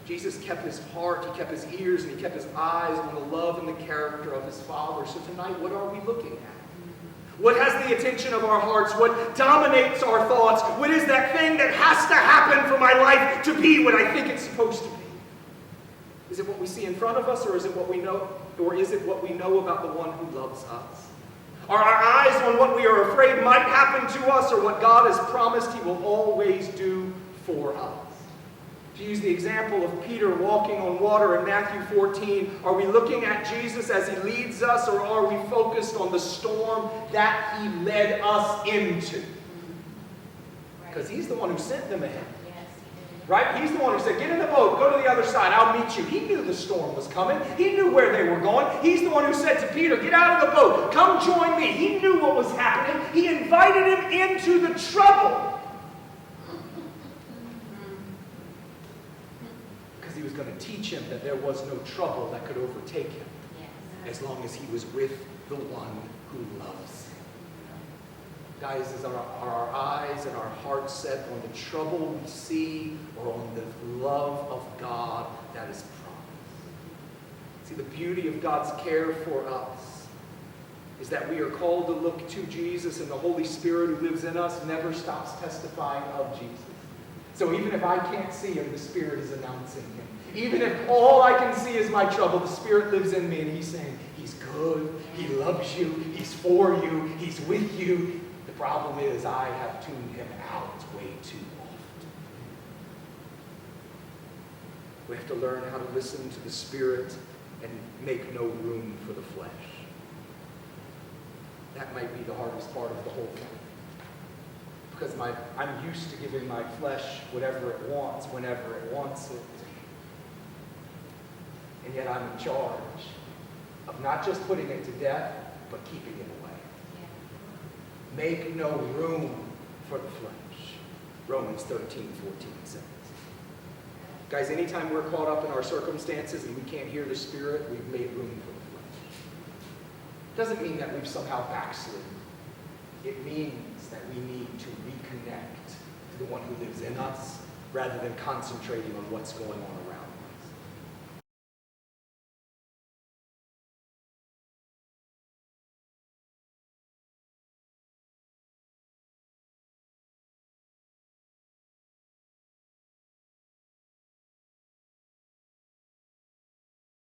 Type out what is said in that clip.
Jesus kept his heart, he kept his ears, and he kept his eyes on the love and the character of his Father. So tonight, what are we looking at? What has the attention of our hearts? What dominates our thoughts? What is that thing that has to happen for my life to be what I think it's supposed to be? Is it what we see in front of us, or is it what we know, or is it what we know about the one who loves us? Are our eyes on what we are afraid might happen to us, or what God has promised he will always do for us? To use the example of Peter walking on water in Matthew 14, are we looking at Jesus as he leads us, or are we focused on the storm that he led us into? Because he's the one who sent them ahead. Right? He's the one who said, get in the boat, go to the other side, I'll meet you. He knew the storm was coming. He knew where they were going. He's the one who said to Peter, get out of the boat, come join me. He knew what was happening. He invited him into the trouble. Because he was going to teach him that there was no trouble that could overtake him as long as he was with the one who loves him. Guys, are our eyes and our hearts set on the trouble we see, or on the love of God that is promised? See, the beauty of God's care for us is that we are called to look to Jesus, and the Holy Spirit who lives in us never stops testifying of Jesus. So even if I can't see him, the Spirit is announcing him. Even if all I can see is my trouble, the Spirit lives in me, and he's saying, he's good, he loves you, he's for you, he's with you. The problem is I have tuned him out way too often. We have to learn how to listen to the Spirit and make no room for the flesh. That might be the hardest part of the whole thing. Because I'm used to giving my flesh whatever it wants, whenever it wants it. And yet I'm in charge of not just putting it to death, but keeping it away. Make no room for the flesh. Romans 13:14 says. Guys, anytime we're caught up in our circumstances and we can't hear the Spirit, we've made room for the flesh. Doesn't mean that we've somehow backslidden. It means that we need to reconnect to the one who lives in us rather than concentrating on what's going on around us.